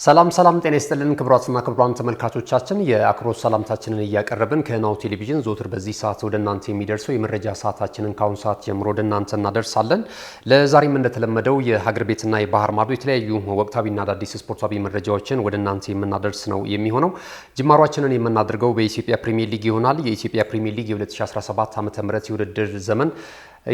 ሰላም ጤና ይስጥልን ክቡራትና ክቡራን ተመልካቾቻችን የአክብሮት ሰላምታችንን እያቀረብን ከናሁ ቴሌቪዥን ዘወትር በዚህ ሰዓት ወደ እናንተ የሚደርሰው የመረጃ ሰዓታችንን ካሁን ሰዓት ጀምሮ ወደ እናንተ እናደርሳለን። ለዛሬም እንደተለመደው የሀገር ቤትና የባህር ማዶ የተለያዩ ወቅታዊና አዳዲስ ስፖርታዊ መረጃዎችን ወደ እናንተ የምናደርስ ነው የሚሆነው። ጅማሯችንን የምናደርገው በኢትዮጵያ ፕሪሚየር ሊግ ይሆናል። የኢትዮጵያ ፕሪሚየር ሊግ የ2017 ዓ.ም የውድድር ዘመን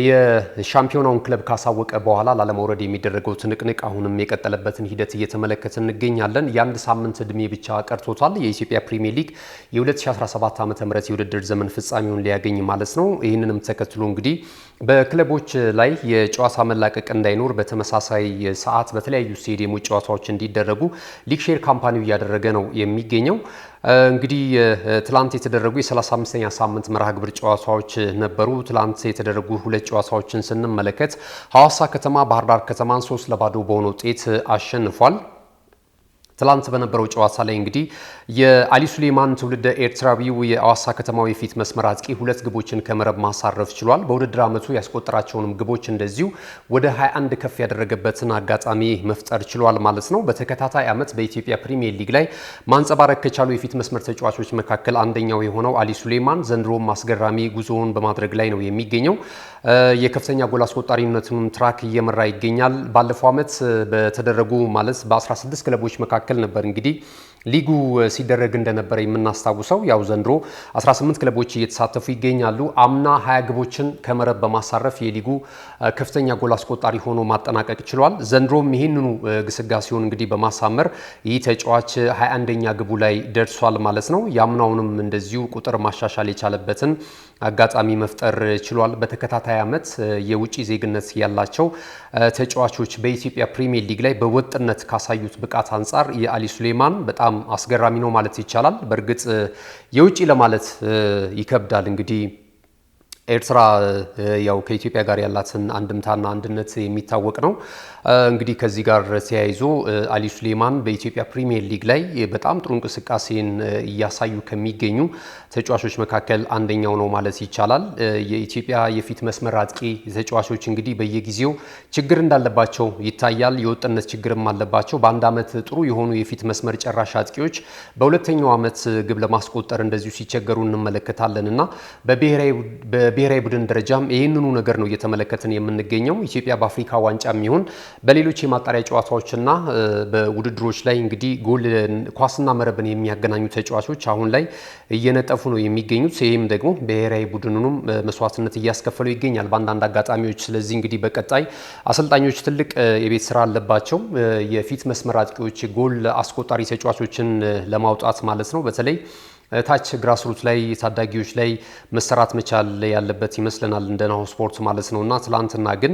የሻምፒዮናውን ክለብ ካሳወቀ በኋላ ላለመውረድ የሚደረገው ትንቅንቅ አሁንም የቀጠለበትን ሂደት እየተመለከትን እንገኛለን። የአንድ ሳምንት እድሜ ብቻ ቀርቶታል። የኢትዮጵያ ፕሪሚየር ሊግ የ2017 ዓ.ም የውድድር ዘመን ፍጻሜውን ሊያገኝ ማለት ነው። ይህንንም ተከትሎ እንግዲህ በክለቦች ላይ የጨዋታ መላቀቅ እንዳይኖር በተመሳሳይ ሰዓት በተለያዩ ስቴዲየሞች ጨዋታዎች እንዲደረጉ ሊግ ሼር ካምፓኒው እያደረገ ነው የሚገኘው። እንግዲህ ትላንት የተደረጉ የ35ኛ ሳምንት መርሃ ግብር ጨዋታዎች ነበሩ። ትላንት የተደረጉ ሁለት ጨዋታዎችን ስንመለከት ሐዋሳ ከተማ ባህር ዳር ከተማን 3-0 በሆነ ውጤት አሸንፏል። ትላንት በነበረው ጨዋታ ላይ እንግዲህ የአሊ ሱሌማን ትውልደ ኤርትራዊው የሐዋሳ ከተማው የፊት መስመር አጥቂ ሁለት ግቦችን ከመረብ ማሳረፍ ችሏል። በውድድር ዓመቱ ያስቆጠራቸውንም ግቦች እንደዚሁ ወደ 21 ከፍ ያደረገበትን አጋጣሚ መፍጠር ችሏል ማለት ነው። በተከታታይ ዓመት በኢትዮጵያ ፕሪሚየር ሊግ ላይ ማንጸባረቅ ከቻሉ የፊት መስመር ተጫዋቾች መካከል አንደኛው የሆነው አሊ ሱሌማን ዘንድሮም አስገራሚ ጉዞውን በማድረግ ላይ ነው የሚገኘው። የከፍተኛ ጎል አስቆጣሪነቱን ትራክ እየመራ ይገኛል። ባለፈው ዓመት በተደረጉ ማለት በ16 ክለቦች መካከል ነበር እንግዲህ ሊጉ ሲደረግ እንደነበረ የምናስታውሰው። ያው ዘንድሮ 18 ክለቦች እየተሳተፉ ይገኛሉ። አምና 20 ግቦችን ከመረብ በማሳረፍ የሊጉ ከፍተኛ ጎል አስቆጣሪ ሆኖ ማጠናቀቅ ችሏል። ዘንድሮም ይህንኑ ግስጋሴውን እንግዲህ በማሳመር ይህ ተጫዋች 21ኛ ግቡ ላይ ደርሷል ማለት ነው። የአምናውንም እንደዚሁ ቁጥር ማሻሻል የቻለበትን አጋጣሚ መፍጠር ችሏል። በተከታታይ ዓመት የውጭ ዜግነት ያላቸው ተጫዋቾች በኢትዮጵያ ፕሪሚየር ሊግ ላይ በወጥነት ካሳዩት ብቃት አንጻር የአሊ ሱሌማን በጣም አስገራሚ ነው ማለት ይቻላል። በእርግጥ የውጭ ለማለት ይከብዳል። እንግዲህ ኤርትራ ያው ከኢትዮጵያ ጋር ያላትን አንድምታና አንድነት የሚታወቅ ነው። እንግዲህ ከዚህ ጋር ተያይዞ አሊ ሱሌማን በኢትዮጵያ ፕሪሚየር ሊግ ላይ በጣም ጥሩ እንቅስቃሴን እያሳዩ ከሚገኙ ተጫዋቾች መካከል አንደኛው ነው ማለት ይቻላል። የኢትዮጵያ የፊት መስመር አጥቂ ተጫዋቾች እንግዲህ በየጊዜው ችግር እንዳለባቸው ይታያል። የወጥነት ችግርም አለባቸው። በአንድ ዓመት ጥሩ የሆኑ የፊት መስመር ጨራሽ አጥቂዎች በሁለተኛው ዓመት ግብ ለማስቆጠር እንደዚሁ ሲቸገሩ እንመለከታለን እና በብሔራዊ ቡድን ደረጃም ይህንኑ ነገር ነው እየተመለከትን የምንገኘው። ኢትዮጵያ በአፍሪካ ዋንጫ የሚሆን በሌሎች የማጣሪያ ጨዋታዎችና በውድድሮች ላይ እንግዲህ ጎል ኳስና መረብን የሚያገናኙ ተጫዋቾች አሁን ላይ እየነጠፉ ነው የሚገኙት። ይህም ደግሞ ብሔራዊ ቡድኑንም መስዋዕትነት እያስከፈሉ ይገኛል በአንዳንድ አጋጣሚዎች። ስለዚህ እንግዲህ በቀጣይ አሰልጣኞች ትልቅ የቤት ስራ አለባቸው። የፊት መስመር አጥቂዎች ጎል አስቆጣሪ ተጫዋቾችን ለማውጣት ማለት ነው። በተለይ ታች ግራስሩት ላይ ታዳጊዎች ላይ መሰራት መቻል ያለበት ይመስለናል እንደ ናሁ ስፖርት ማለት ነውና ትላንትና ግን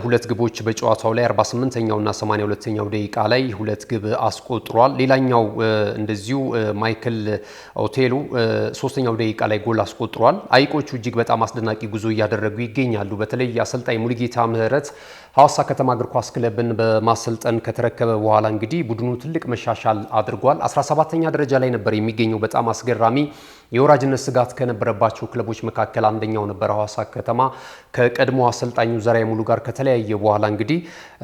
ሁለት ግቦች በጨዋታው ላይ 48ኛውና 82ኛው ደቂቃ ላይ ሁለት ግብ አስቆጥሯል። ሌላኛው እንደዚሁ ማይክል ኦቴሎ 3ኛው ደቂቃ ላይ ጎል አስቆጥሯል። አይቆቹ እጅግ በጣም አስደናቂ ጉዞ እያደረጉ ይገኛሉ። በተለይ አሰልጣኝ ሙሉጌታ ምህረት ሐዋሳ ከተማ እግር ኳስ ክለብን በማሰልጠን ከተረከበ በኋላ እንግዲህ ቡድኑ ትልቅ መሻሻል አድርጓል። 17ኛ ደረጃ ላይ ነበር የሚገኘው። በጣም አስገራሚ የወራጅነት ስጋት ከነበረባቸው ክለቦች መካከል አንደኛው ነበር ሐዋሳ ከተማ። ከቀድሞ አሰልጣኙ ዘርአይ ሙሉ ጋር ከተለያየ በኋላ እንግዲህ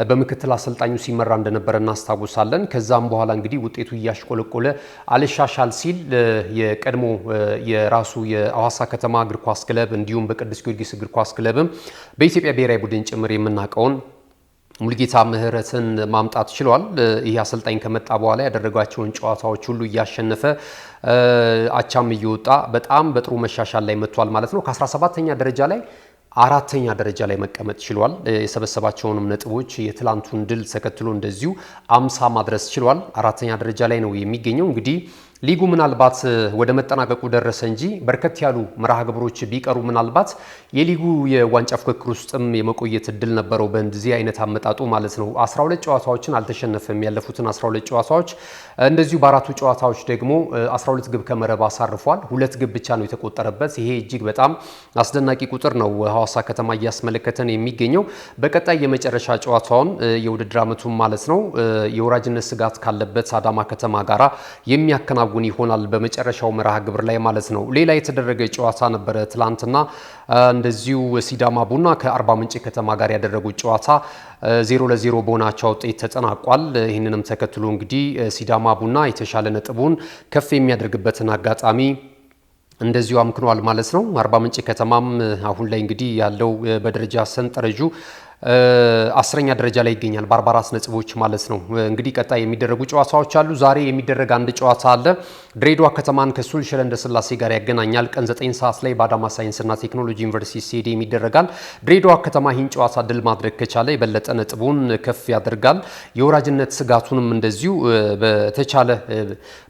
በምክትል አሰልጣኙ ሲመራ እንደነበረ እናስታውሳለን። ከዛም በኋላ እንግዲህ ውጤቱ እያሽቆለቆለ አልሻሻል ሲል የቀድሞ የራሱ የሐዋሳ ከተማ እግር ኳስ ክለብ እንዲሁም በቅዱስ ጊዮርጊስ እግር ኳስ ክለብም በኢትዮጵያ ብሔራዊ ቡድን ጭምር የምናውቀውን ሙሉጌታ ምህረትን ማምጣት ችሏል። ይህ አሰልጣኝ ከመጣ በኋላ ያደረጋቸውን ጨዋታዎች ሁሉ እያሸነፈ አቻም እየወጣ በጣም በጥሩ መሻሻል ላይ መጥቷል ማለት ነው። ከ17ኛ ደረጃ ላይ 4ኛ ደረጃ ላይ መቀመጥ ችሏል። የሰበሰባቸውንም ነጥቦች የትላንቱን ድል ተከትሎ እንደዚሁ 50 ማድረስ ችሏል። 4ኛ ደረጃ ላይ ነው የሚገኘው። እንግዲህ ሊጉ ምናልባት ወደ መጠናቀቁ ደረሰ እንጂ በርከት ያሉ መርሃ ግብሮች ቢቀሩ ምናልባት የሊጉ የዋንጫ ፍክክር ውስጥም የመቆየት እድል ነበረው በእንደዚህ አይነት አመጣጡ ማለት ነው። 12 ጨዋታዎችን አልተሸነፈም። ያለፉትን 12 ጨዋታዎች እንደዚሁ በአራቱ ጨዋታዎች ደግሞ 12 ግብ ከመረብ አሳርፏል። 2 ግብ ብቻ ነው የተቆጠረበት። ይሄ እጅግ በጣም አስደናቂ ቁጥር ነው ሐዋሳ ከተማ እያስመለከተን የሚገኘው። በቀጣይ የመጨረሻ ጨዋታውን የውድድር ዓመቱን ማለት ነው የወራጅነት ስጋት ካለበት አዳማ ከተማ ጋራ የሚያከናው የሚያከናውን ይሆናል በመጨረሻው መርሃ ግብር ላይ ማለት ነው። ሌላ የተደረገ ጨዋታ ነበረ ትላንትና እንደዚሁ ሲዳማ ቡና ከአርባ ምንጭ ከተማ ጋር ያደረጉት ጨዋታ 0-0 በሆናቸው ውጤት ተጠናቋል። ይህንንም ተከትሎ እንግዲህ ሲዳማ ቡና የተሻለ ነጥቡን ከፍ የሚያደርግበትን አጋጣሚ እንደዚሁ አምክኗል ማለት ነው። አርባ ምንጭ ከተማም አሁን ላይ እንግዲህ ያለው በደረጃ ሰንጠረዡ 10ኛ ደረጃ ላይ ይገኛል በ44 ነጥቦች ማለት ነው። እንግዲህ ቀጣይ የሚደረጉ ጨዋታዎች አሉ። ዛሬ የሚደረግ አንድ ጨዋታ አለ። ድሬዳዋ ከተማን ከሱል ሽረ እንዳስላሴ ጋር ያገናኛል። ቀን 9 ሰዓት ላይ በአዳማ ሳይንስና ቴክኖሎጂ ዩኒቨርሲቲ ስቴዲየም ይደረጋል። ድሬዳዋ ከተማ ይህን ጨዋታ ድል ማድረግ ከቻለ የበለጠ ነጥቡን ከፍ ያደርጋል። የወራጅነት ስጋቱንም እንደዚሁ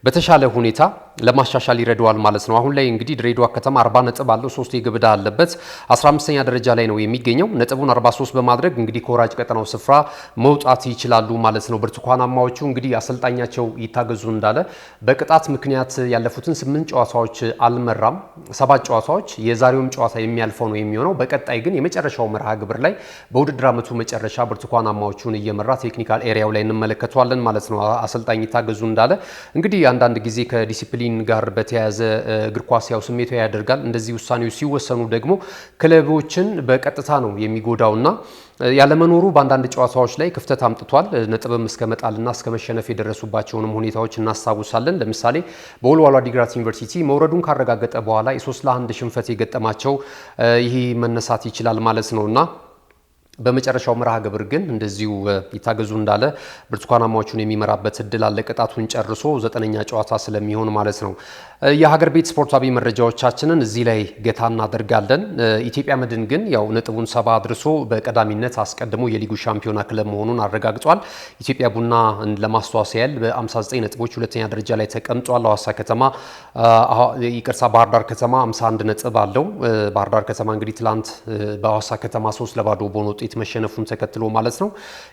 በተሻለ ሁኔታ ለማሻሻል ይረዳዋል ማለት ነው። አሁን ላይ እንግዲህ ድሬዳዋ ከተማ 40 ነጥብ አለው፣ 3 የግብ ዕዳ አለበት። 15ኛ ደረጃ ላይ ነው የሚገኘው። ነጥቡን 43 በማድረግ እንግዲህ ከወራጅ ቀጠናው ስፍራ መውጣት ይችላሉ ማለት ነው። ብርቱካናማዎቹ እንግዲህ አሰልጣኛቸው ይታገዙ እንዳለ በቅጣት ምክንያት ያለፉትን 8 ጨዋታዎች አልመራም። 7 ጨዋታዎች የዛሬውም ጨዋታ የሚያልፈው ነው የሚሆነው። በቀጣይ ግን የመጨረሻው መርሃ ግብር ላይ በውድድር ዓመቱ መጨረሻ ብርቱካናማዎቹን እየመራ ቴክኒካል ኤሪያው ላይ እንመለከተዋለን ማለት ነው። አሰልጣኝ ይታገዙ እንዳለ እንግዲህ አንዳንድ ጊዜ ከዲሲፕሊን ጋር በተያያዘ እግር ኳስ ያው ስሜታዊ ያደርጋል። እንደዚህ ውሳኔዎች ሲወሰኑ ደግሞ ክለቦችን በቀጥታ ነው የሚጎዳውና ያለመኖሩ በአንዳንድ ጨዋታዎች ላይ ክፍተት አምጥቷል። ነጥብም እስከ መጣልና እስከ መሸነፍ የደረሱባቸውንም ሁኔታዎች እናስታውሳለን። ለምሳሌ በወልዋሎ ዓዲግራት ዩኒቨርሲቲ መውረዱን ካረጋገጠ በኋላ የ3-1 ሽንፈት የገጠማቸው ይህ መነሳት ይችላል ማለት ነውና በመጨረሻው መርሃ ግብር ግን እንደዚሁ ይታገዙ እንዳለ ብርቱካናማዎቹን የሚመራበት እድል አለ። ቅጣቱን ጨርሶ 9ኛ ጨዋታ ስለሚሆን ማለት ነው። የሀገር ቤት ስፖርታዊ መረጃዎቻችንን እዚህ ላይ ገታ እናደርጋለን። ኢትዮጵያ መድን ግን ያው ነጥቡን 70 አድርሶ በቀዳሚነት አስቀድሞ የሊጉ ሻምፒዮና ክለብ መሆኑን አረጋግጧል። ኢትዮጵያ ቡና ለማስተዋወስ ያህል በ59 ነጥቦች ሁለተኛ ደረጃ ላይ ተቀምጧል። ባህር ዳር ከተማ 51 ነጥብ አለው። ባህር ዳር ከተማ እንግዲህ ትላንት በሐዋሳ ከተማ 3-0 በሆነ ውጤት መሸነፉን ተከትሎ ማለት ነው።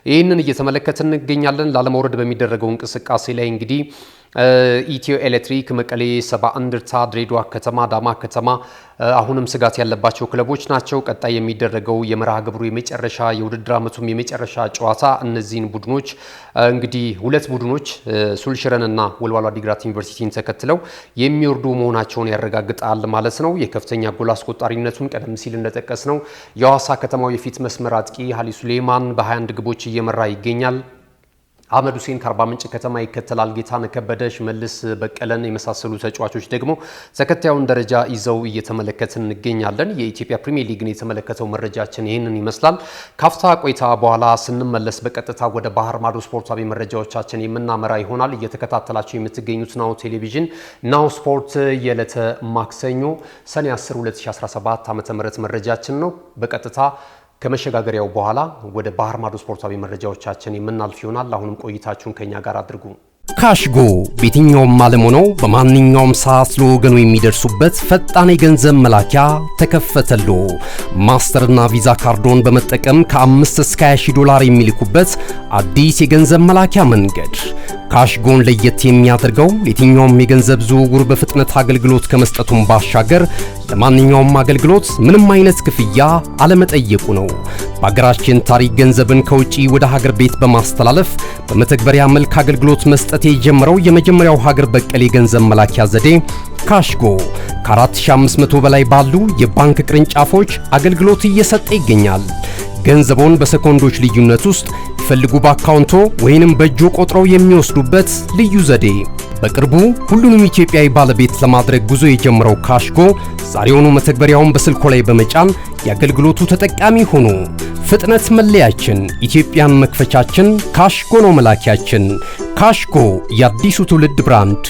ይህንን እየተመለከትን እንገኛለን። ላለመውረድ በሚደረገው እንቅስቃሴ ላይ እንግዲህ ኢትዮ ኤሌክትሪክ፣ መቀሌ ሰባ እንደርታ፣ ድሬዳዋ ከተማ፣ አዳማ ከተማ አሁንም ስጋት ያለባቸው ክለቦች ናቸው። ቀጣይ የሚደረገው የመርሃ ግብሩ የመጨረሻ የውድድር ዓመቱም የመጨረሻ ጨዋታ እነዚህን ቡድኖች እንግዲህ ሁለት ቡድኖች ሱል ሽረንና ወልዋሎ ዓዲግራት ዩኒቨርሲቲን ተከትለው የሚወርዱ መሆናቸውን ያረጋግጣል ማለት ነው። የከፍተኛ ጎል አስቆጣሪነቱን ቀደም ሲል እንደጠቀስ ነው የሐዋሳ ከተማው የፊት መስመር አጥቂ ሀሊ ሱሌማን በ21 ግቦች እየመራ ይገኛል። አህመድ ሁሴን ከአርባ ምንጭ ከተማ ይከተላል። ጌታነህ ከበደ፣ ሽመልስ በቀለን የመሳሰሉ ተጫዋቾች ደግሞ ተከታዩን ደረጃ ይዘው እየተመለከትን እንገኛለን። የኢትዮጵያ ፕሪሚየር ሊግን የተመለከተው መረጃችን ይህንን ይመስላል። ካፍታ ቆይታ በኋላ ስንመለስ በቀጥታ ወደ ባህር ማዶ ስፖርታዊ መረጃዎቻችን የምናመራ ይሆናል። እየተከታተላችሁ የምትገኙት ናሁ ቴሌቪዥን ናሁ ስፖርት የዕለተ ማክሰኞ ሰኔ 10 2017 ዓ.ም መረጃችን ነው። በቀጥታ ከመሸጋገሪያው በኋላ ወደ ባህር ማዶ ስፖርታዊ መረጃዎቻችን የምናልፍ ይሆናል። አሁንም ቆይታችሁን ከኛ ጋር አድርጉ። ካሽጎ በየትኛውም ዓለም ሆነው በማንኛውም ሰዓት ለወገኑ የሚደርሱበት ፈጣን የገንዘብ መላኪያ ተከፈተሎ። ማስተርና ቪዛ ካርዶን በመጠቀም ከ5 እስከ 20 ዶላር የሚልኩበት አዲስ የገንዘብ መላኪያ መንገድ። ካሽጎን ለየት የሚያደርገው የትኛውም የገንዘብ ዝውውር በፍጥነት አገልግሎት ከመስጠቱም ባሻገር ለማንኛውም አገልግሎት ምንም አይነት ክፍያ አለመጠየቁ ነው። በሀገራችን ታሪክ ገንዘብን ከውጪ ወደ ሀገር ቤት በማስተላለፍ በመተግበሪያ መልክ አገልግሎት መስጠት የጀመረው የመጀመሪያው ሀገር በቀል የገንዘብ መላኪያ ዘዴ ካሽጎ ከ4500 በላይ ባሉ የባንክ ቅርንጫፎች አገልግሎት እየሰጠ ይገኛል። ገንዘቦን በሰኮንዶች ልዩነት ውስጥ ይፈልጉ በአካውንቶ ወይንም በእጆ ቆጥረው የሚወስዱበት ልዩ ዘዴ። በቅርቡ ሁሉንም ኢትዮጵያዊ ባለቤት ለማድረግ ጉዞ የጀመረው ካሽጎ ዛሬውኑ መተግበሪያውን በስልኮ ላይ በመጫን የአገልግሎቱ ተጠቃሚ ሆኖ ፍጥነት መለያችን፣ ኢትዮጵያን መክፈቻችን፣ ካሽጎ ነው መላኪያችን። ካሽጎ የአዲሱ ትውልድ ብራንድ።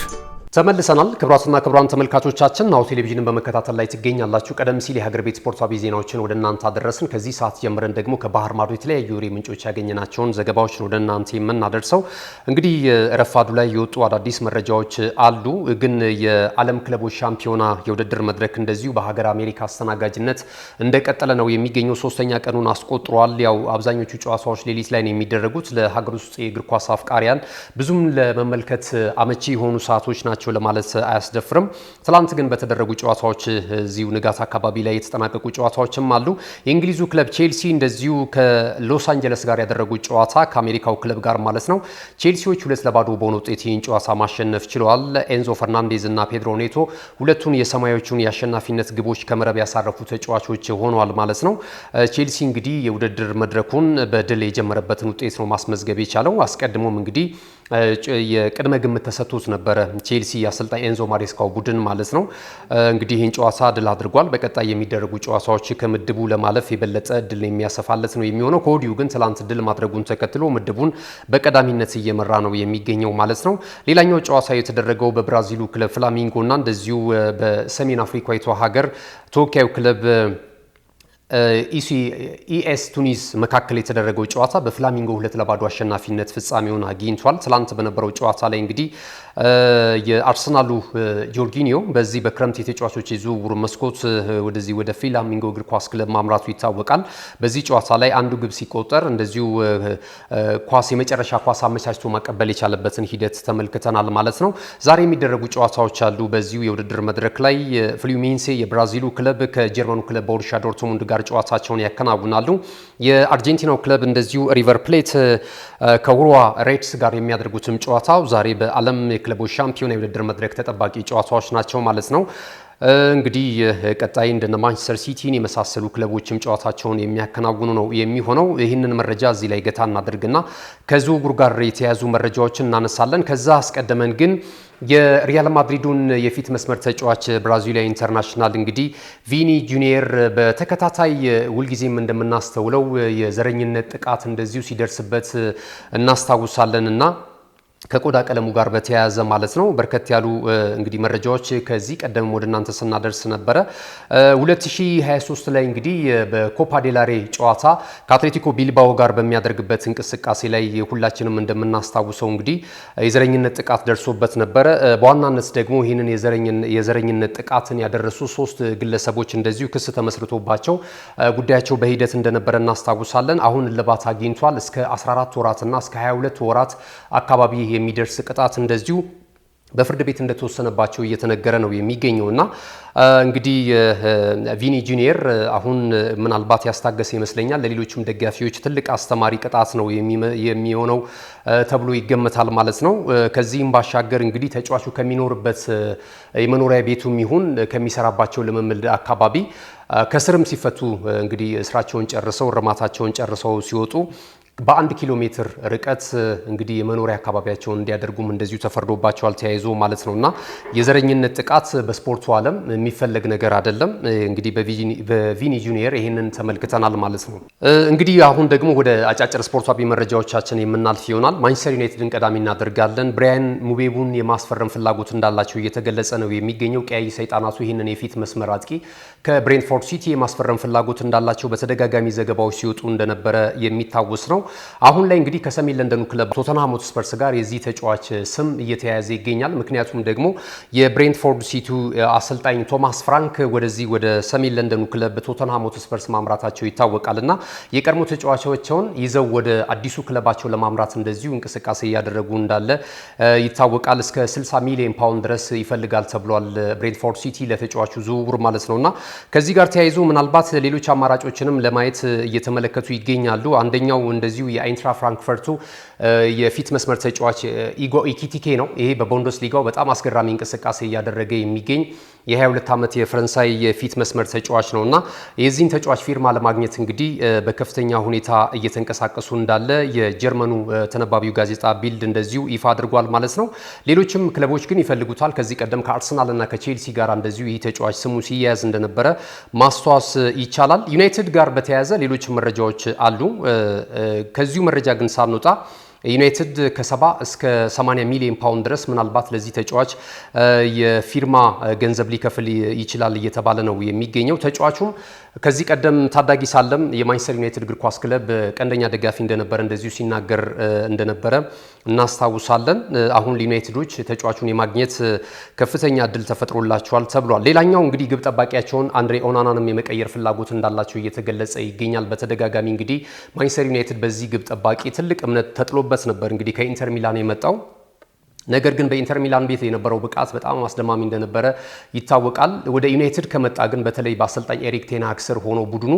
ተመልሰናል። ክቡራትና ክቡራን ተመልካቾቻችን ናሁ ቴሌቪዥንን በመከታተል ላይ ትገኛላችሁ። ቀደም ሲል የሀገር ቤት ስፖርታዊ ዜናዎችን ወደ እናንተ አደረስን። ከዚህ ሰዓት ጀምረን ደግሞ ከባህር ማዶ የተለያዩ ወሬ ምንጮች ያገኘናቸውን ዘገባዎች ወደ እናንተ የምናደርሰው። እንግዲህ ረፋዱ ላይ የወጡ አዳዲስ መረጃዎች አሉ። ግን የዓለም ክለቦች ሻምፒዮና የውድድር መድረክ እንደዚሁ በሀገር አሜሪካ አስተናጋጅነት እንደቀጠለ ነው የሚገኘው። 3ኛ ቀኑን አስቆጥሯል። ያው አብዛኞቹ ጨዋታዎች ሌሊት ላይ ነው የሚደረጉት። ለሀገር ውስጥ የእግር ኳስ አፍቃሪያን ብዙም ለመመልከት አመቺ የሆኑ ሰዓቶች ናቸው ናቸው ለማለት አያስደፍርም። ትላንት ግን በተደረጉ ጨዋታዎች እዚሁ ንጋት አካባቢ ላይ የተጠናቀቁ ጨዋታዎችም አሉ። የእንግሊዙ ክለብ ቼልሲ እንደዚሁ ከሎስ አንጀለስ ጋር ያደረጉት ጨዋታ ከአሜሪካው ክለብ ጋር ማለት ነው ቼልሲዎች 2-0 በሆነ ውጤት ይህን ጨዋታ ማሸነፍ ችለዋል። ኤንዞ ፈርናንዴዝ እና ፔድሮ ኔቶ ሁለቱን የሰማያዊዎቹን የአሸናፊነት ግቦች ከመረብ ያሳረፉ ተጫዋቾች ሆነዋል ማለት ነው። ቼልሲ እንግዲህ የውድድር መድረኩን በድል የጀመረበትን ውጤት ነው ማስመዝገብ የቻለው። አስቀድሞም እንግዲህ የቅድመ ግምት ተሰጥቶት ነበረ ቼልሲ የአሰልጣኝ ኤንዞ ማሬስካው ቡድን ማለት ነው። እንግዲህ ይህን ጨዋታ ድል አድርጓል። በቀጣይ የሚደረጉ ጨዋታዎች ከምድቡ ለማለፍ የበለጠ ድል የሚያሰፋለት ነው የሚሆነው። ከወዲሁ ግን ትላንት ድል ማድረጉን ተከትሎ ምድቡን በቀዳሚነት እየመራ ነው የሚገኘው ማለት ነው። ሌላኛው ጨዋታ የተደረገው በብራዚሉ ክለብ ፍላሚንጎ እና እንደዚሁ በሰሜን አፍሪካዊቷ ሀገር ተወካዩ ክለብ ኢኤስ ቱኒስ መካከል የተደረገው ጨዋታ በፍላሚንጎ 2-0 አሸናፊነት ፍጻሜውን አግኝቷል። ትላንት በነበረው ጨዋታ ላይ እንግዲህ የአርሰናሉ ጆርጊኒዮ በዚህ በክረምት የተጫዋቾች የዝውውር መስኮት ወደዚህ ወደ ፍላሚንጎ እግር ኳስ ክለብ ማምራቱ ይታወቃል። በዚህ ጨዋታ ላይ አንዱ ግብ ሲቆጠር እንደዚሁ የመጨረሻ ኳስ አመቻችቶ ማቀበል የቻለበትን ሂደት ተመልክተናል ማለት ነው። ዛሬ የሚደረጉ ጨዋታዎች አሉ። በዚሁ የውድድር መድረክ ላይ ፍሉሚኔንሴ የብራዚሉ ክለብ ከጀርመኑ ክለብ ቦሩሲያ ዶርትሙንድ ጋር ጨዋታቸውን ያከናውናሉ። የአርጀንቲናው ክለብ እንደዚሁ ሪቨር ፕሌት ከውሩዋ ሬድስ ጋር የሚያደርጉትም ጨዋታው ዛሬ በዓለም የክለቦች ሻምፒዮና የውድድር መድረክ ተጠባቂ ጨዋታዎች ናቸው ማለት ነው። እንግዲህ ቀጣይ እንደነ ማንቸስተር ሲቲን የመሳሰሉ ክለቦችም ጨዋታቸውን የሚያከናውኑ ነው የሚሆነው። ይህንን መረጃ እዚህ ላይ ገታ እናድርግና ከዝውውር ጋር የተያዙ መረጃዎችን እናነሳለን። ከዛ አስቀድመን ግን የሪያል ማድሪዱን የፊት መስመር ተጫዋች ብራዚሊያዊ ኢንተርናሽናል እንግዲህ ቪኒ ጁኒየር በተከታታይ ሁልጊዜም እንደምናስተውለው የዘረኝነት ጥቃት እንደዚሁ ሲደርስበት እናስታውሳለን እና ከቆዳ ቀለሙ ጋር በተያያዘ ማለት ነው በርከት ያሉ እንግዲህ መረጃዎች ከዚህ ቀደም ወደ እናንተ ስናደርስ ነበረ። 2023 ላይ እንግዲህ በኮፓ ዴላሬ ጨዋታ ከአትሌቲኮ ቢልባኦ ጋር በሚያደርግበት እንቅስቃሴ ላይ ሁላችንም እንደምናስታውሰው እንግዲህ የዘረኝነት ጥቃት ደርሶበት ነበረ። በዋናነት ደግሞ ይህንን የዘረኝነት ጥቃትን ያደረሱ 3 ግለሰቦች እንደዚሁ ክስ ተመስርቶባቸው ጉዳያቸው በሂደት እንደነበረ እናስታውሳለን። አሁን እልባት አግኝቷል። እስከ 14 ወራትና እስከ 22 ወራት አካባቢ የሚደርስ ቅጣት እንደዚሁ በፍርድ ቤት እንደተወሰነባቸው እየተነገረ ነው የሚገኘው እና እንግዲህ ቪኒ ጁኒየር አሁን ምናልባት ያስታገሰ ይመስለኛል። ለሌሎችም ደጋፊዎች ትልቅ አስተማሪ ቅጣት ነው የሚሆነው ተብሎ ይገመታል ማለት ነው። ከዚህም ባሻገር እንግዲህ ተጫዋቹ ከሚኖርበት የመኖሪያ ቤቱም ይሁን ከሚሰራባቸው ልምምድ አካባቢ ከስርም ሲፈቱ እንግዲህ ስራቸውን ጨርሰው እርማታቸውን ጨርሰው ሲወጡ በ1 ኪሎ ሜትር ርቀት እንግዲህ የመኖሪያ አካባቢያቸውን እንዲያደርጉም እንደዚሁ ተፈርዶባቸዋል ተያይዞ ማለት ነውና የዘረኝነት ጥቃት በስፖርቱ ዓለም የሚፈለግ ነገር አይደለም። እንግዲህ በቪኒ ጁኒየር ይሄንን ተመልክተናል ማለት ነው። እንግዲህ አሁን ደግሞ ወደ አጫጭር ስፖርታዊ መረጃዎቻችን የምናልፍ ይሆናል። ማንቸስተር ዩናይትድን ቀዳሚ እናደርጋለን። ብራያን ሙቤቡን የማስፈረም ፍላጎት እንዳላቸው እየተገለጸ ነው የሚገኘው። ቀያይ ሰይጣናቱ ይህንን የፊት መስመር አጥቂ ከብሬንትፎርድ ሲቲ የማስፈረም ፍላጎት እንዳላቸው በተደጋጋሚ ዘገባዎች ሲወጡ እንደነበረ የሚታወስ ነው። አሁን ላይ እንግዲህ ከሰሜን ለንደኑ ክለብ ቶተንሃም ሆትስፐርስ ጋር የዚህ ተጫዋች ስም እየተያያዘ ይገኛል። ምክንያቱም ደግሞ የብሬንትፎርድ ሲቲ አሰልጣኝ ቶማስ ፍራንክ ወደዚህ ወደ ሰሜን ለንደኑ ክለብ ቶተንሃም ሆትስፐርስ ማምራታቸው ይታወቃልና የቀድሞ ተጫዋቾቻቸውን ይዘው ወደ አዲሱ ክለባቸው ለማምራት እንደዚሁ እንቅስቃሴ እያደረጉ እንዳለ ይታወቃል። እስከ 60 ሚሊዮን ፓውንድ ድረስ ይፈልጋል ተብሏል ብሬንትፎርድ ሲቲ ለተጫዋቹ ዝውውር ማለት ነውና ከዚህ ጋር ተያይዞ ምናልባት ሌሎች አማራጮችንም ለማየት እየተመለከቱ ይገኛሉ። አንደኛው እንደዚሁ የአይንትራ ፍራንክፈርቱ የፊት መስመር ተጫዋች ኢጎ ኢኪቲኬ ነው። ይሄ በቡንደስሊጋው በጣም አስገራሚ እንቅስቃሴ እያደረገ የሚገኝ የ22 ዓመት የፈረንሳይ የፊት መስመር ተጫዋች ነውና የዚህን ተጫዋች ፊርማ ለማግኘት እንግዲህ በከፍተኛ ሁኔታ እየተንቀሳቀሱ እንዳለ የጀርመኑ ተነባቢው ጋዜጣ ቢልድ እንደዚሁ ይፋ አድርጓል ማለት ነው። ሌሎችም ክለቦች ግን ይፈልጉታል። ከዚህ ቀደም ከአርሰናል እና ከቼልሲ ጋር እንደዚሁ ይህ ተጫዋች ስሙ ሲያያዝ እንደነበረ ማስተዋስ ይቻላል። ዩናይትድ ጋር በተያያዘ ሌሎች መረጃዎች አሉ። ከዚሁ መረጃ ግን ሳንወጣ ዩናይትድ ከ70 እስከ 80 ሚሊዮን ፓውንድ ድረስ ምናልባት ለዚህ ተጫዋች የፊርማ ገንዘብ ሊከፍል ይችላል እየተባለ ነው የሚገኘው። ተጫዋቹም ከዚህ ቀደም ታዳጊ ሳለም የማንቸስተር ዩናይትድ እግር ኳስ ክለብ ቀንደኛ ደጋፊ እንደነበረ እንደዚሁ ሲናገር እንደነበረ እናስታውሳለን። አሁን ዩናይትዶች ተጫዋቹን የማግኘት ከፍተኛ እድል ተፈጥሮላቸዋል ተብሏል። ሌላኛው እንግዲህ ግብ ጠባቂያቸውን አንድሬ ኦናናንም የመቀየር ፍላጎት እንዳላቸው እየተገለጸ ይገኛል። በተደጋጋሚ እንግዲህ ማንቸስተር ዩናይትድ በዚህ ግብ ጠባቂ ትልቅ እምነት ተጥሎበት ነበር። እንግዲህ ከኢንተር ሚላን የመጣው ነገር ግን በኢንተር ሚላን ቤት የነበረው ብቃት በጣም አስደማሚ እንደነበረ ይታወቃል። ወደ ዩናይትድ ከመጣ ግን በተለይ በአሰልጣኝ ኤሪክ ቴን ሃግ ስር ሆኖ ቡድኑ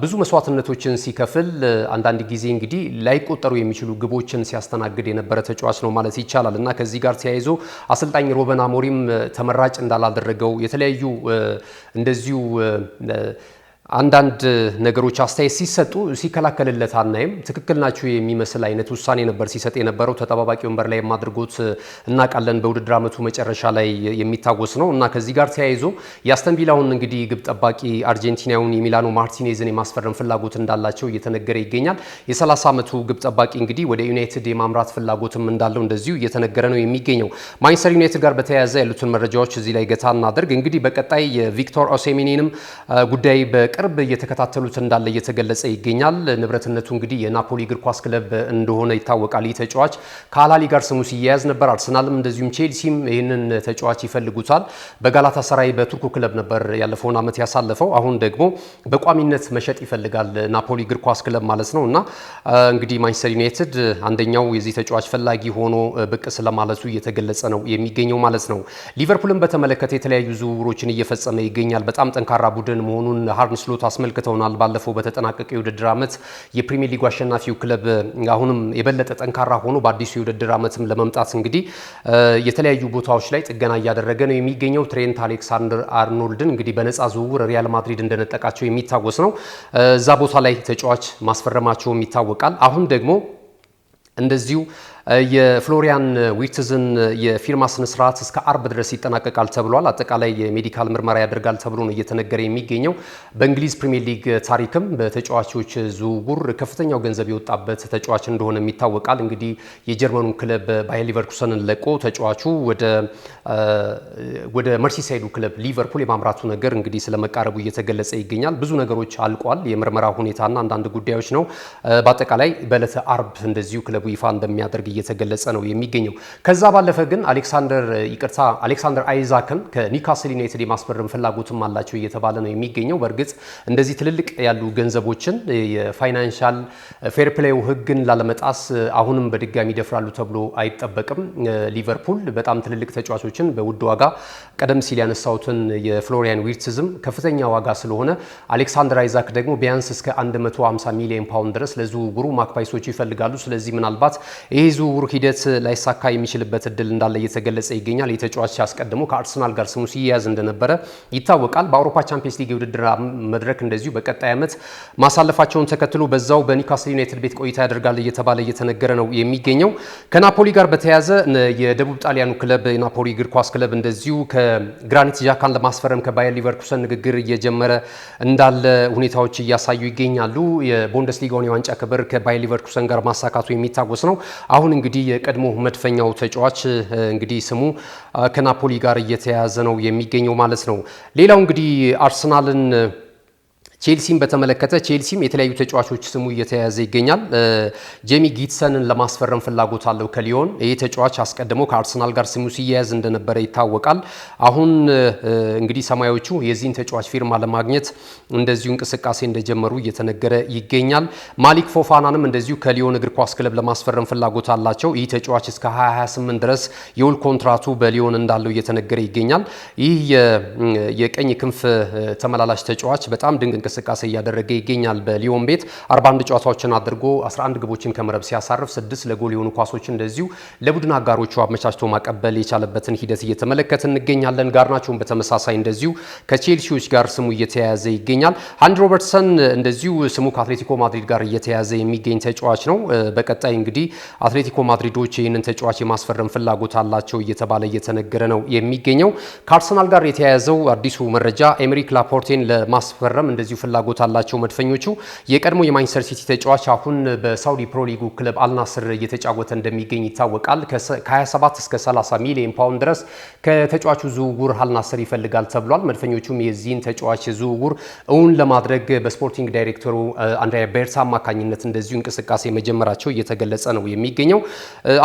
ብዙ መስዋዕትነቶችን ሲከፍል አንዳንድ ጊዜ እንግዲህ ላይቆጠሩ የሚችሉ ግቦችን ሲያስተናግድ የነበረ ተጫዋች ነው ማለት ይቻላል እና ከዚህ ጋር ተያይዞ አሰልጣኝ ሩበን አሞሪም ተመራጭ እንዳላደረገው የተለያዩ እንደዚሁ አንዳንድ ነገሮች አስተያየት ሲሰጡ ሲከላከልለት አናይም። ትክክል ናቸው የሚመስል አይነት ውሳኔ ነበር ሲሰጥ የነበረው። ተጠባባቂ ወንበር ላይ ማድረጎት እናውቃለን። በውድድር ዓመቱ መጨረሻ ላይ የሚታወስ ነው እና ከዚህ ጋር ተያይዞ የአስተን ቪላውን እንግዲህ ግብ ጠባቂ አርጀንቲናዊውን የሚላኖ ማርቲኔዝን የማስፈረም ፍላጎት እንዳላቸው እየተነገረ ይገኛል። የ30 ዓመቱ ግብ ጠባቂ እንግዲህ ወደ ዩናይትድ የማምራት ፍላጎትም እንዳለው እንደዚሁ እየተነገረ ነው የሚገኘው። ማንቸስተር ዩናይትድ ጋር በተያያዘ ያሉትን መረጃዎች እዚህ ላይ ገታ እናደርግ። እንግዲህ በቀጣይ የቪክቶር ኦሴሜኒንም ጉዳይ ቅርብ እየተከታተሉት እንዳለ እየተገለጸ ይገኛል። ንብረትነቱ እንግዲህ የናፖሊ እግር ኳስ ክለብ እንደሆነ ይታወቃል። ይህ ተጫዋች ከአላሊ ጋር ስሙ ሲያያዝ ነበር። አርሰናልም እንደዚሁም ቼልሲም ይህንን ተጫዋች ይፈልጉታል። በጋላታ ሰራይ በቱርኩ ክለብ ነበር ያለፈውን ዓመት ያሳለፈው። አሁን ደግሞ በቋሚነት መሸጥ ይፈልጋል ናፖሊ እግር ኳስ ክለብ ማለት ነው እና እንግዲህ ማንቸስተር ዩናይትድ አንደኛው የዚህ ተጫዋች ፈላጊ ሆኖ ብቅ ስለማለቱ እየተገለጸ ነው የሚገኘው ማለት ነው። ሊቨርፑልን በተመለከተ የተለያዩ ዝውውሮችን እየፈጸመ ይገኛል። በጣም ጠንካራ ቡድን መሆኑን አርነ ስሎት አስመልክተውናል። ባለፈው በተጠናቀቀ የውድድር ዓመት የፕሪሚየር ሊግ አሸናፊው ክለብ አሁንም የበለጠ ጠንካራ ሆኖ በአዲሱ የውድድር ዓመትም ለመምጣት እንግዲህ የተለያዩ ቦታዎች ላይ ጥገና እያደረገ ነው የሚገኘው። ትሬንት አሌክሳንደር አርኖልድን እንግዲህ በነፃ ዝውውር ሪያል ማድሪድ እንደነጠቃቸው የሚታወስ ነው። እዛ ቦታ ላይ ተጫዋች ማስፈረማቸውም ይታወቃል። አሁን ደግሞ እንደዚሁ የፍሎሪያን ዊርትዝን የፊርማ ስነ ስርዓት እስከ አርብ ድረስ ይጠናቀቃል ተብሏል። አጠቃላይ የሜዲካል ምርመራ ያደርጋል ተብሎ ነው እየተነገረ የሚገኘው። በእንግሊዝ ፕሪሚየር ሊግ ታሪክም በተጫዋቾች ዝውውር ከፍተኛው ገንዘብ የወጣበት ተጫዋች እንደሆነ ይታወቃል። እንግዲህ የጀርመኑ ክለብ ባየር ሊቨርኩሰንን ለቆ ተጫዋቹ ወደ መርሲሳይዱ ክለብ ሊቨርፑል የማምራቱ ነገር እንግዲህ ስለመቃረቡ እየተገለጸ ይገኛል። ብዙ ነገሮች አልቋል። የምርመራ ሁኔታና አንዳንድ ጉዳዮች ነው። በአጠቃላይ በዕለተ አርብ እንደዚሁ ክለቡ ይፋ እንደሚያደርግ እየተገለጸ ነው የሚገኘው። ከዛ ባለፈ ግን አሌክሳንደር አይዛክን ከኒውካስል ዩናይትድ የማስፈረም ፍላጎትም አላቸው እየተባለ ነው የሚገኘው። በእርግጥ እንደዚህ ትልልቅ ያሉ ገንዘቦችን የፋይናንሻል ፌር ፕሌው ሕግን ላለመጣስ አሁንም በድጋሚ ይደፍራሉ ተብሎ አይጠበቅም። ሊቨርፑል በጣም ትልልቅ ተጫዋቾችን በውድ ዋጋ ቀደም ሲል ያነሳሁትን የፍሎሪያን ዊርትዝም ከፍተኛ ዋጋ ስለሆነ አሌክሳንደር አይዛክ ደግሞ ቢያንስ እስከ 150 ሚሊዮን ፓውንድ ድረስ ለዝውውሩ ማክፓይሶቹ ይፈልጋሉ። ስለዚህ ምናልባት ይህ ዝውውሩ ሂደት ላይሳካ የሚችልበት እድል እንዳለ እየተገለጸ ይገኛል። የተጫዋች አስቀድሞ ከአርሰናል ጋር ስሙ ሲያያዝ እንደነበረ ይታወቃል። በአውሮፓ ቻምፒየንስ ሊግ የውድድር መድረክ እንደዚሁ በቀጣይ ዓመት ማሳለፋቸውን ተከትሎ በዛው በኒውካስል ዩናይትድ ቤት ቆይታ ያደርጋል እየተባለ እየተነገረ ነው የሚገኘው። ከናፖሊ ጋር በተያያዘ የደቡብ ጣሊያኑ ክለብ የናፖሊ እግር ኳስ ክለብ እንደዚሁ ከግራኒት ዣካን ለማስፈረም ከባየር ሊቨርኩሰን ንግግር እየጀመረ እንዳለ ሁኔታዎች እያሳዩ ይገኛሉ። የቡንደስሊጋውን የዋንጫ ክብር ከባየር ሊቨርኩሰን ጋር ማሳካቱ የሚታወስ ነው። አሁን እንግዲህ የቀድሞ መድፈኛው ተጫዋች እንግዲህ ስሙ ከናፖሊ ጋር እየተያያዘ ነው የሚገኘው ማለት ነው። ሌላው እንግዲህ አርሰናልን ቼልሲን በተመለከተ ቼልሲም የተለያዩ ተጫዋቾች ስሙ እየተያያዘ ይገኛል። ጄሚ ጊትሰንን ለማስፈረም ፍላጎት አለው ከሊዮን። ይህ ተጫዋች አስቀድሞ ከአርሰናል ጋር ስሙ ሲያያዝ እንደነበረ ይታወቃል። አሁን እንግዲህ ሰማያዎቹ የዚህን ተጫዋች ፊርማ ለማግኘት እንደዚሁ እንቅስቃሴ እንደጀመሩ እየተነገረ ይገኛል። ማሊክ ፎፋናንም እንደዚሁ ከሊዮን እግር ኳስ ክለብ ለማስፈረም ፍላጎት አላቸው። ይህ ተጫዋች እስከ 2028 ድረስ የውል ኮንትራቱ በሊዮን እንዳለው እየተነገረ ይገኛል። ይህ የቀኝ ክንፍ ተመላላሽ ተጫዋች በጣም ድንቅ እንቅስቃሴ እያደረገ ይገኛል። በሊዮን ቤት 41 ጨዋታዎችን አድርጎ 11 ግቦችን ከመረብ ሲያሳርፍ 6 ለጎል የሆኑ ኳሶችን እንደዚሁ ለቡድን አጋሮቹ አመቻችቶ ማቀበል የቻለበትን ሂደት እየተመለከትን እንገኛለን። ጋርናቾን በተመሳሳይ እንደዚሁ ከቼልሲዎች ጋር ስሙ እየተያያዘ ይገኛል። አንዲ ሮበርትሰን እንደዚሁ ስሙ ከአትሌቲኮ ማድሪድ ጋር እየተያያዘ የሚገኝ ተጫዋች ነው። በቀጣይ እንግዲህ አትሌቲኮ ማድሪዶች ይህንን ተጫዋች የማስፈረም ፍላጎት አላቸው እየተባለ እየተነገረ ነው የሚገኘው። ከአርሰናል ጋር የተያያዘው አዲሱ መረጃ ኤምሪክ ላፖርቴን ለማስፈረም እንደዚሁ ፍላጎት አላቸው መድፈኞቹ። የቀድሞ የማንቸስተር ሲቲ ተጫዋች አሁን በሳውዲ ፕሮ ሊጉ ክለብ አልናስር እየተጫወተ እንደሚገኝ ይታወቃል። ከ27 እስከ 30 ሚሊዮን ፓውንድ ድረስ ከተጫዋቹ ዝውውር አልናስር ይፈልጋል ተብሏል። መድፈኞቹም የዚህን ተጫዋች ዝውውር እውን ለማድረግ በስፖርቲንግ ዳይሬክተሩ አንድሪያ ቤርታ አማካኝነት እንደዚሁ እንቅስቃሴ መጀመራቸው እየተገለጸ ነው የሚገኘው።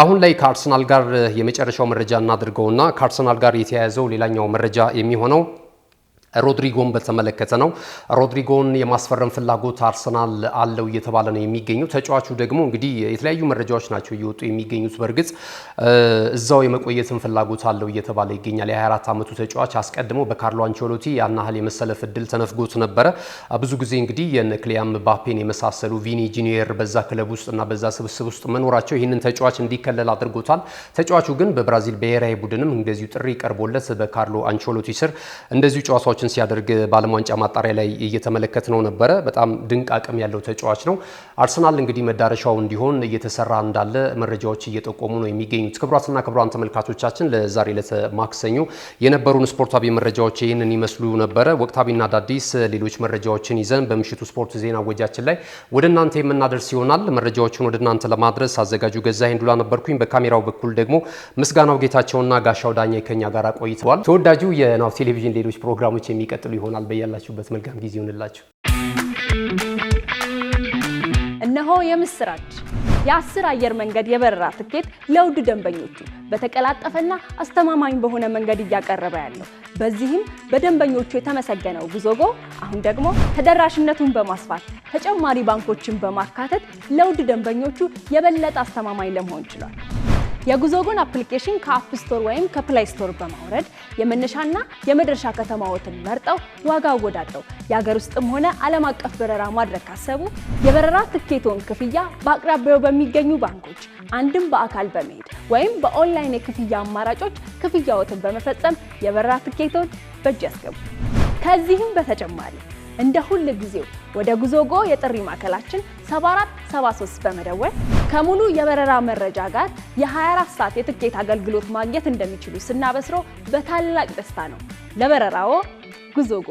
አሁን ላይ ከአርሰናል ጋር የመጨረሻው መረጃ እናድርገውና ከአርሰናል ጋር የተያያዘው ሌላኛው መረጃ የሚሆነው ሮድሪጎን በተመለከተ ነው። ሮድሪጎን የማስፈረም ፍላጎት አርሰናል አለው እየተባለ ነው የሚገኘው። ተጫዋቹ ደግሞ እንግዲህ የተለያዩ መረጃዎች ናቸው እየወጡ የሚገኙት። በርግጥ እዛው የመቆየትን ፍላጎት አለው እየተባለ ይገኛል። የ24 ዓመቱ ተጫዋች አስቀድሞ በካርሎ አንቸሎቲ ያን ያህል የመሰለፍ እድል ተነፍጎት ነበረ። ብዙ ጊዜ እንግዲህ የክሊያን ምባፔን የመሳሰሉ ቪኒ ጁኒየር በዛ ክለብ ውስጥ እና በዛ ስብስብ ውስጥ መኖራቸው ይህንን ተጫዋች እንዲከለል አድርጎታል። ተጫዋቹ ግን በብራዚል ብሔራዊ ቡድንም እንደዚሁ ጥሪ ቀርቦለት በካርሎ አንቸሎቲ ስር እንደዚሁ ጨዋታዎችን ሲያደርግ በዓለም ዋንጫ ማጣሪያ ላይ እየተመለከትነው ነበረ። በጣም ድንቅ አቅም ያለው ተጫዋች ነው። አርሰናል እንግዲህ መዳረሻው እንዲሆን እየተሰራ እንዳለ መረጃዎች እየጠቆሙ ነው የሚገኙት። ክቡራትና ክቡራን ተመልካቾቻችን ለዛሬ ለማክሰኞ የነበሩን ስፖርታዊ መረጃዎች ይህንን ይመስሉ ነበረ። ወቅታዊና አዳዲስ ሌሎች መረጃዎችን ይዘን በምሽቱ ስፖርት ዜና ወጃችን ላይ ወደ እናንተ የምናደርስ ይሆናል። መረጃዎችን ወደ እናንተ ለማድረስ አዘጋጁ ገዛኸኝ ዱላ ነበርኩኝ። በካሜራው በኩል ደግሞ ምስጋናው ጌታቸውና ጋሻው ዳኛ ከኛ ጋር ቆይተዋል። ተወዳጁ የናሁ ቴሌቪዥን ሌሎች ፕሮግራሞች የሚቀጥሉ ይሆናል። በያላችሁበት መልካም ጊዜ ይሁንላችሁ። እነሆ የምስራች! የ10 አየር መንገድ የበረራ ትኬት ለውድ ደንበኞቹ በተቀላጠፈና አስተማማኝ በሆነ መንገድ እያቀረበ ያለው። በዚህም በደንበኞቹ የተመሰገነው ጉዞጎ አሁን ደግሞ ተደራሽነቱን በማስፋት ተጨማሪ ባንኮችን በማካተት ለውድ ደንበኞቹ የበለጠ አስተማማኝ ለመሆን ችሏል። የጉዞጎን አፕሊኬሽን ከአፕ ስቶር ወይም ከፕላይ ስቶር በማውረድ የመነሻና የመድረሻ ከተማዎትን መርጠው ዋጋ አወዳድረው የሀገር ውስጥም ሆነ ዓለም አቀፍ በረራ ማድረግ ካሰቡ የበረራ ትኬቶን ክፍያ በአቅራቢያው በሚገኙ ባንኮች አንድም በአካል በመሄድ ወይም በኦንላይን የክፍያ አማራጮች ክፍያዎትን በመፈጸም የበረራ ትኬቶን በእጅ ያስገቡ። ከዚህም በተጨማሪ እንደ ሁሉ ጊዜው ወደ ጉዞጎ የጥሪ ማዕከላችን 7473 በመደወል ከሙሉ የበረራ መረጃ ጋር የ24 ሰዓት የትኬት አገልግሎት ማግኘት እንደሚችሉ ስናበስሮ በታላቅ ደስታ ነው። ለበረራዎ ጉዞጎ!